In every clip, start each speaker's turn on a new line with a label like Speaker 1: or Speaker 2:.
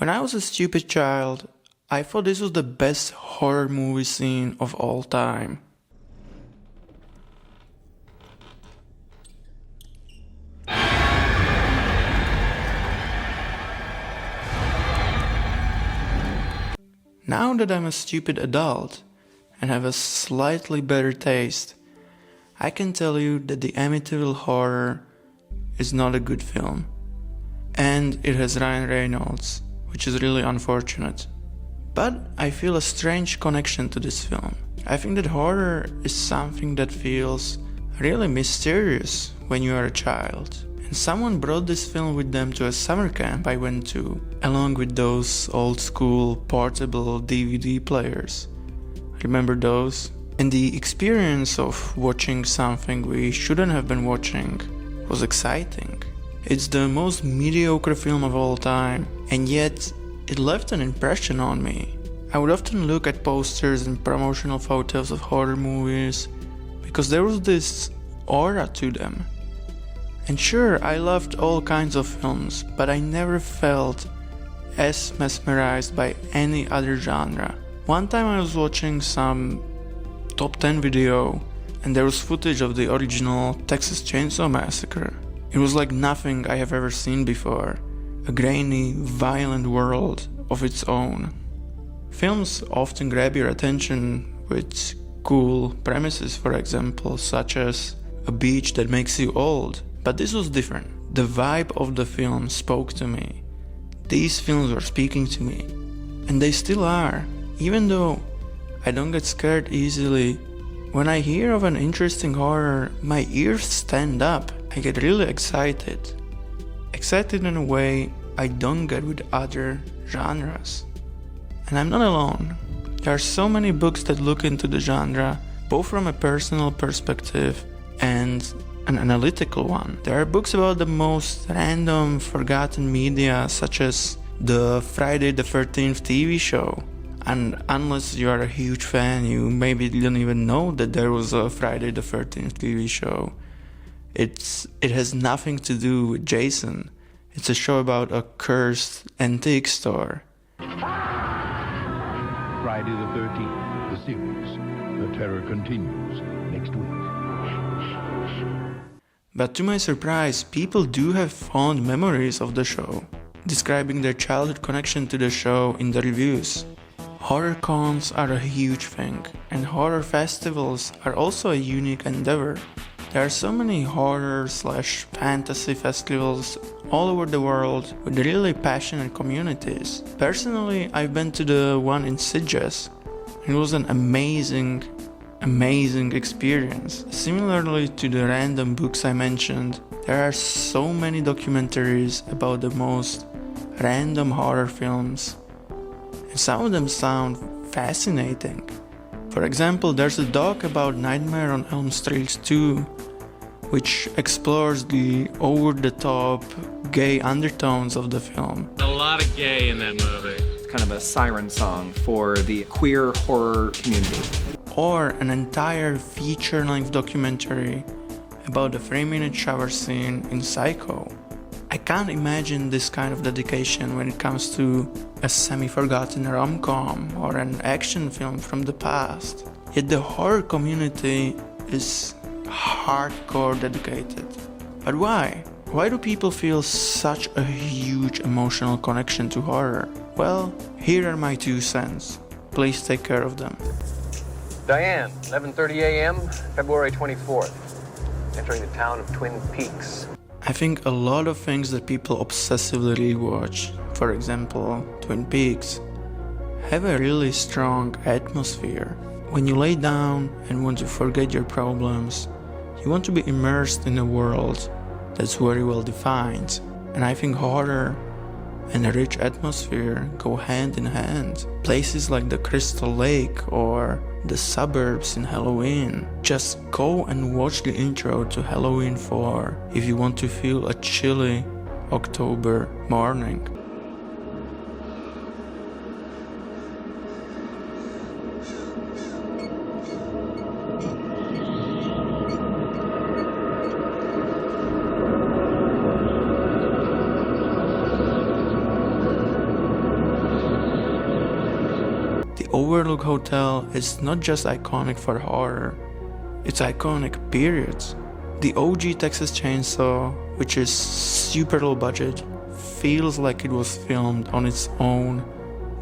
Speaker 1: When I was a stupid child, I thought this was the best horror movie scene of all time. Now that I'm a stupid adult and have a slightly better taste, I can tell you that the Amityville Horror is not a good film. And it has Ryan Reynolds, which is really unfortunate. But I feel a strange connection to this film. I think that horror is something that feels really mysterious when you are a child. And someone brought this film with them to a summer camp I went to, along with those old school portable DVD players. Remember those? And the experience of watching something we shouldn't have been watching was exciting. It's the most mediocre film of all time, and yet it left an impression on me. I would often look at posters and promotional photos of horror movies because there was this aura to them. And sure, I loved all kinds of films, but I never felt as mesmerized by any other genre. One time I was watching some top 10 video and there was footage of the original Texas Chainsaw Massacre. It was like nothing I have ever seen before, a grainy, violent world of its own. Films often grab your attention with cool premises, for example, such as a beach that makes you old, but this was different. The vibe of the film spoke to me. These films were speaking to me, and they still are, even though I don't get scared easily. When I hear of an interesting horror, my ears stand up. I get really excited. Excited in a way I don't get with other genres. And I'm not alone. There are so many books that look into the genre, both from a personal perspective and an analytical one. There are books about the most random, forgotten media, such as the Friday the 13th TV show. And unless you are a huge fan, you maybe didn't even know that there was a Friday the 13th TV show. It has nothing to do with Jason. It's a show about a cursed antique store.
Speaker 2: Friday the 13th, the series. The terror continues next week.
Speaker 1: But to my surprise, people do have fond memories of the show, describing their childhood connection to the show in the reviews. Horror cons are a huge thing, and horror festivals are also a unique endeavor. There are so many horror/fantasy festivals all over the world with really passionate communities. Personally, I've been to the one in Sitges. It was an amazing experience. Similarly to the random books I mentioned, there are so many documentaries about the most random horror films, and some of them sound fascinating. For example, there's a doc about Nightmare on Elm Street 2, which explores the over-the-top gay undertones of the film.
Speaker 3: A lot of gay in that movie.
Speaker 4: It's kind of a siren song for the queer horror community.
Speaker 1: Or an entire feature-length documentary about the 3-minute shower scene in Psycho. I can't imagine this kind of dedication when it comes to a semi-forgotten rom-com or an action film from the past. Yet the horror community is hardcore dedicated. But why? Why do people feel such a huge emotional connection to horror? Well, here are my 2 cents. Please take care of them.
Speaker 5: Diane, 11:30 a.m., February 24th. Entering the town of Twin Peaks.
Speaker 1: I think a lot of things that people obsessively rewatch, for example, Twin Peaks, have a really strong atmosphere. When you lay down and want to forget your problems, you want to be immersed in a world that's very well defined. And I think horror and a rich atmosphere go hand in hand. Places like the Crystal Lake or the suburbs in Halloween. Just go and watch the intro to Halloween 4 if you want to feel a chilly October morning. Overlook Hotel is not just iconic for horror, it's iconic, period. The OG Texas Chainsaw, which is super low budget, feels like it was filmed on its own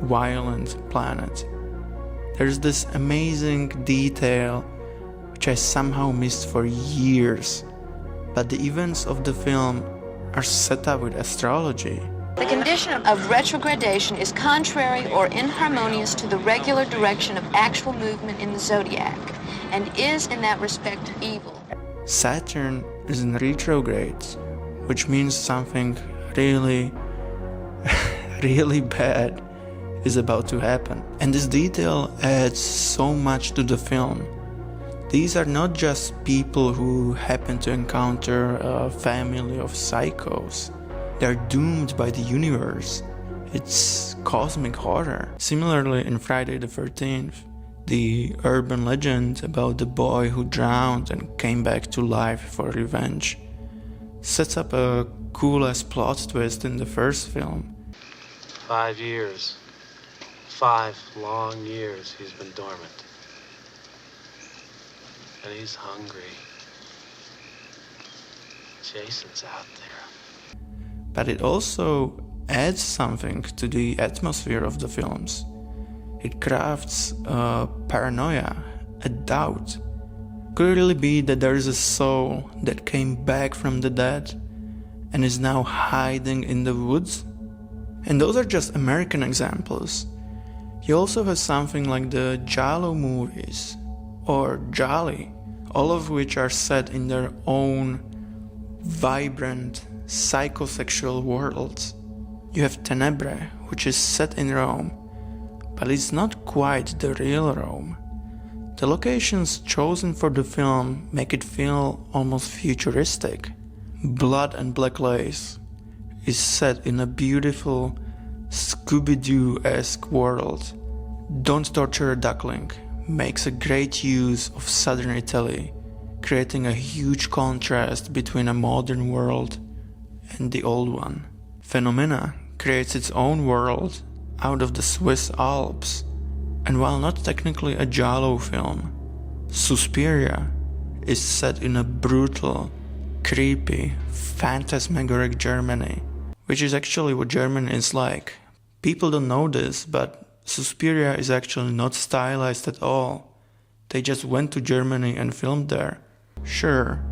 Speaker 1: violent planet. There's this amazing detail which I somehow missed for years, but the events of the film are set up with astrology.
Speaker 6: The condition of retrogradation is contrary or inharmonious to the regular direction of actual movement in the zodiac, and is in that respect evil.
Speaker 1: Saturn is in retrograde, which means something really, really bad is about to happen. And this detail adds so much to the film. These are not just people who happen to encounter a family of psychos. They're doomed by the universe. It's cosmic horror. Similarly, in Friday the 13th, the urban legend about the boy who drowned and came back to life for revenge sets up a cool-ass plot twist in the first film.
Speaker 7: 5 years. 5 long years he's been dormant. And he's hungry. Jason's out there.
Speaker 1: But it also adds something to the atmosphere of the films. It crafts a paranoia, a doubt. Could it really be that there is a soul that came back from the dead and is now hiding in the woods? And those are just American examples. You also have something like the Giallo movies, or Gialli, all of which are set in their own vibrant, psychosexual worlds. You have Tenebrae, which is set in Rome, but it's not quite the real Rome. The locations chosen for the film make it feel almost futuristic. Blood and Black Lace is set in a beautiful Scooby-Doo-esque world. Don't Torture a Duckling makes a great use of southern Italy, creating a huge contrast between a modern world and the old one. Phenomena creates its own world out of the Swiss Alps, and while not technically a Giallo film, Suspiria is set in a brutal, creepy, phantasmagoric Germany, which is actually what Germany is like. People don't know this, but Suspiria is actually not stylized at all. They just went to Germany and filmed there. Sure,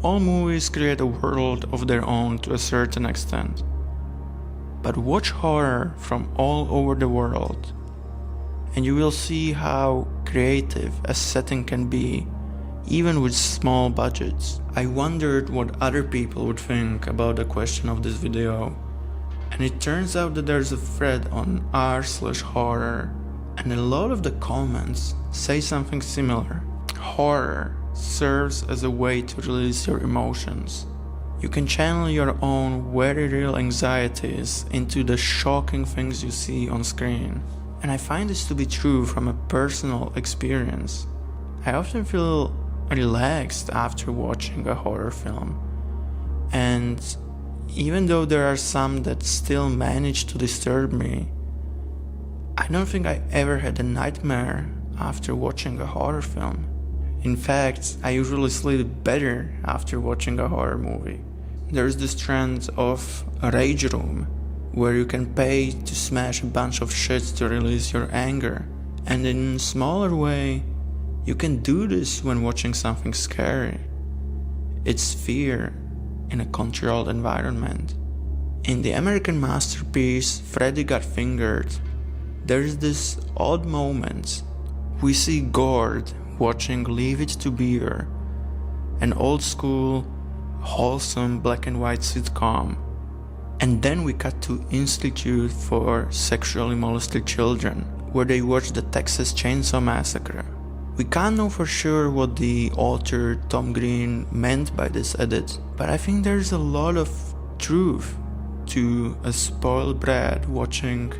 Speaker 1: all movies create a world of their own to a certain extent. But watch horror from all over the world, and you will see how creative a setting can be, even with small budgets. I wondered what other people would think about the question of this video, and it turns out that there's a thread on r/horror, and a lot of the comments say something similar. Horror serves as a way to release your emotions. You can channel your own very real anxieties into the shocking things you see on screen. And I find this to be true from a personal experience. I often feel relaxed after watching a horror film. And even though there are some that still manage to disturb me, I don't think I ever had a nightmare after watching a horror film. In fact, I usually sleep better after watching a horror movie. There's this trend of a rage room, where you can pay to smash a bunch of shit to release your anger. And in a smaller way, you can do this when watching something scary. It's fear in a controlled environment. In the American masterpiece Freddy Got Fingered, there's this odd moment. We see Gord watching Leave It to Beaver, an old school, wholesome black and white sitcom, and then we cut to Institute for Sexually Molested Children, where they watch the Texas Chainsaw Massacre. We can't know for sure what the author Tom Green meant by this edit, but I think there's a lot of truth to a spoiled brat watching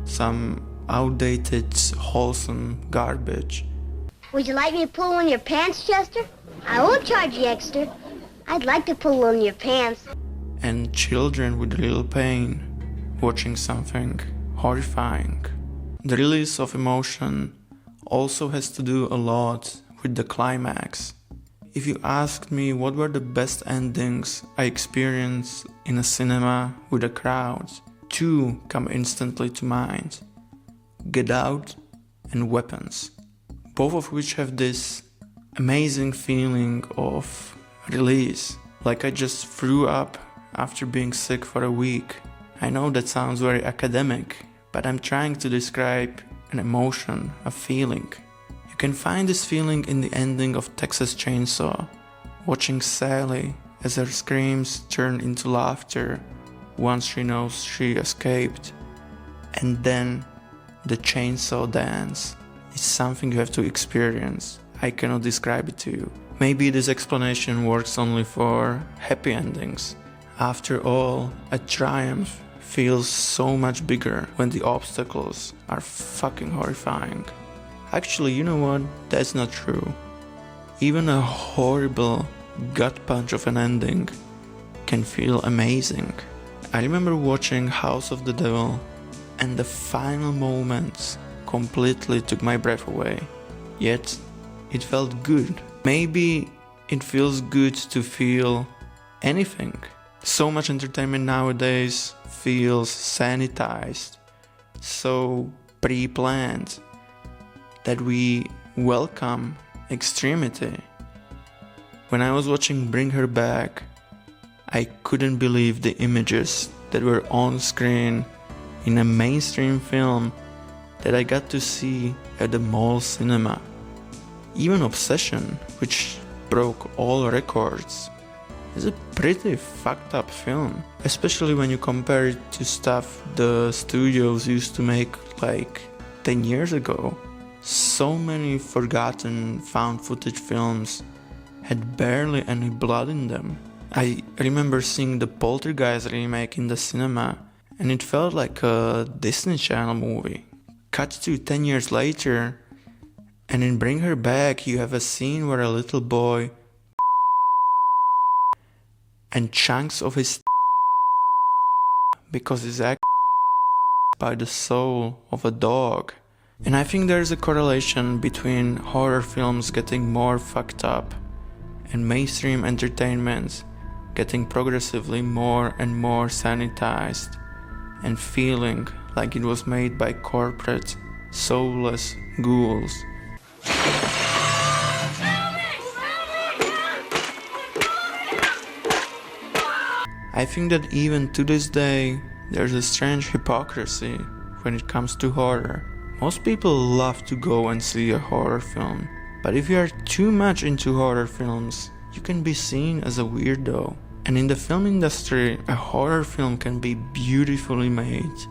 Speaker 1: some outdated, wholesome garbage.
Speaker 8: Would you like me to pull on your pants, Chester? I won't charge you extra. I'd like to pull on your pants.
Speaker 1: And children with real pain watching something horrifying. the release of emotion also has to do a lot with the climax. If you asked me what were the best endings I experienced in a cinema with a crowd, two come instantly to mind: Get Out and Weapons, both of which have this amazing feeling of release, like I just threw up after being sick for a week. I know that sounds very academic, but I'm trying to describe an emotion, a feeling. You can find this feeling in the ending of Texas Chainsaw, watching Sally as her screams turn into laughter once she knows she escaped. And then the chainsaw dance is something you have to experience. I cannot describe it to you. Maybe this explanation works only for happy endings. After all, a triumph feels so much bigger when the obstacles are fucking horrifying. Actually, you know what? That's not true. Even a horrible gut punch of an ending can feel amazing. I remember watching House of the Devil, and the final moments completely took my breath away. Yet, it felt good. Maybe it feels good to feel anything. So much entertainment nowadays feels sanitized, so pre-planned, that we welcome extremity. When I was watching Bring Her Back, I couldn't believe the images that were on screen in a mainstream film that I got to see at the mall cinema. Even Obsession, which broke all records, is a pretty fucked up film, especially when you compare it to stuff the studios used to make like 10 years ago. So many forgotten found footage films had barely any blood in them. I remember seeing the Poltergeist remake in the cinema, and it felt like a Disney Channel movie. Cut to 10 years later, and in Bring Her Back you have a scene where a little boy and chunks of his because he's by the soul of a dog. And I think there's a correlation between horror films getting more fucked up and mainstream entertainment getting progressively more and more sanitized and feeling like it was made by corporate, soulless ghouls. I think that even to this day, there's a strange hypocrisy when it comes to horror. Most people love to go and see a horror film, but if you are too much into horror films, you can be seen as a weirdo. And in the film industry, a horror film can be beautifully made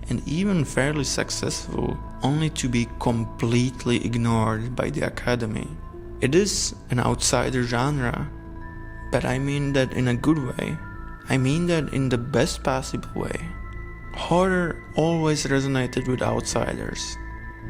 Speaker 1: and even fairly successful, only to be completely ignored by the Academy. It is an outsider genre, but I mean that in a good way. I mean that in the best possible way. Horror always resonated with outsiders.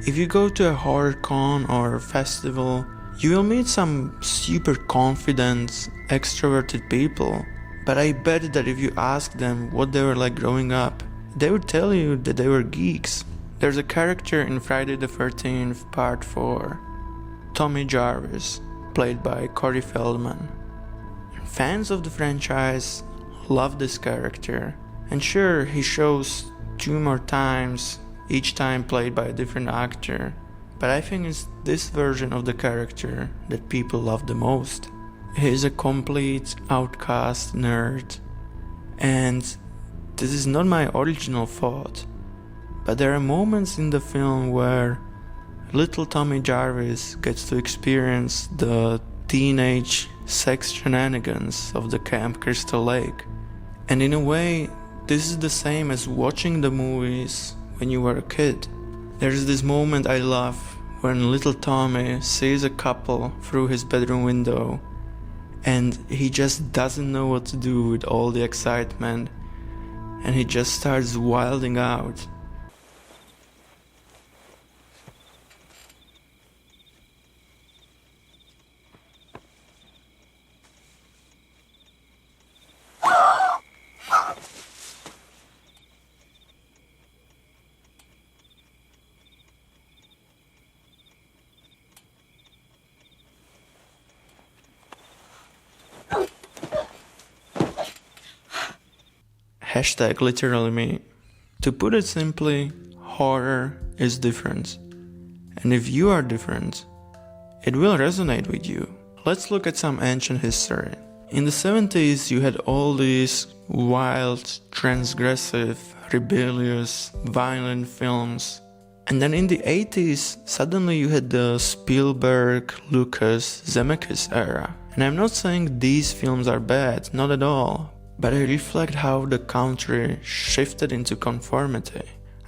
Speaker 1: If you go to a horror con or festival, you will meet some super confident, extroverted people, but I bet that if you ask them what they were like growing up, they would tell you that they were geeks. There's a character in Friday the 13th Part 4, Tommy Jarvis, played by Corey Feldman. Fans of the franchise love this character, and sure, he shows 2 more times, each time played by a different actor, but I think it's this version of the character that people love the most. He is a complete outcast nerd, and this is not my original thought, but there are moments in the film where little Tommy Jarvis gets to experience the teenage sex shenanigans of the Camp Crystal Lake. And in a way, this is the same as watching the movies when you were a kid. There's this moment I love when little Tommy sees a couple through his bedroom window and he just doesn't know what to do with all the excitement, and he just starts wilding out. Hashtag literally me. To put it simply, horror is different. And if you are different, it will resonate with you. Let's look at some ancient history. In the 70s, you had all these wild, transgressive, rebellious, violent films. And then in the 80s, suddenly you had the Spielberg, Lucas, Zemeckis era. And I'm not saying these films are bad, not at all. But I reflect how the country shifted into conformity.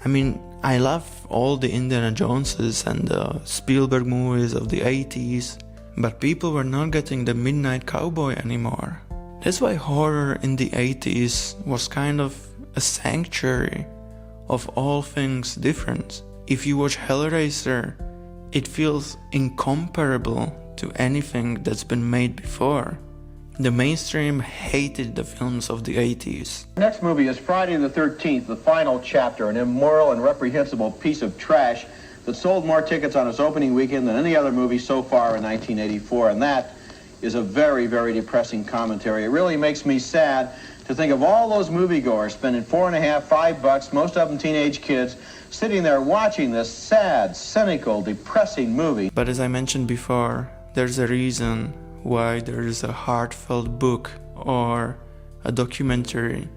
Speaker 1: I mean, I love all the Indiana Joneses and the Spielberg movies of the 80s, but people were not getting the Midnight Cowboy anymore. That's why horror in the 80s was kind of a sanctuary of all things different. If you watch Hellraiser, it feels incomparable to anything that's been made before. The mainstream hated the films of the 80s.
Speaker 9: Next movie is Friday the 13th, the final chapter, an immoral and reprehensible piece of trash that sold more tickets on its opening weekend than any other movie so far in 1984, and that is a very, very depressing commentary. It really makes me sad to think of all those moviegoers spending $4.50, $5, most of them teenage kids, sitting there watching this sad, cynical, depressing movie.
Speaker 1: But as I mentioned before, there's a reason why there is a heartfelt book or a documentary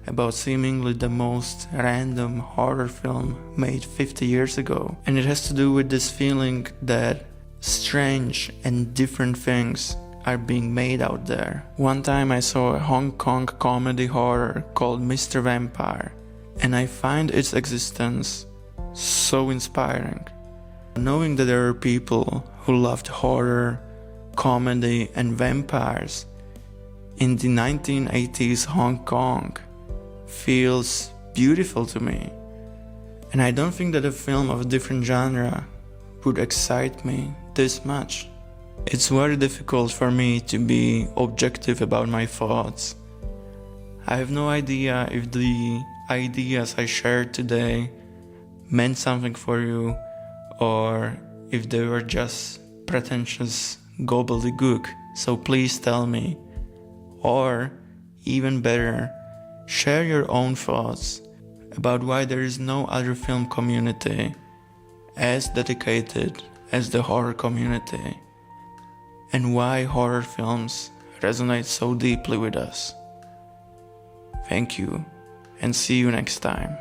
Speaker 1: about seemingly the most random horror film made 50 years ago. And it has to do with this feeling that strange and different things are being made out there. One time I saw a Hong Kong comedy horror called Mr. Vampire, and I find its existence so inspiring. Knowing that there are people who loved horror, comedy and vampires in the 1980s Hong Kong feels beautiful to me. And I don't think that a film of a different genre would excite me this much. It's very difficult for me to be objective about my thoughts. I have no idea if the ideas I shared today meant something for you or if they were just pretentious gobbledygook, so please tell me. Or, even better, share your own thoughts about why there is no other film community as dedicated as the horror community, and why horror films resonate so deeply with us. Thank you, and see you next time.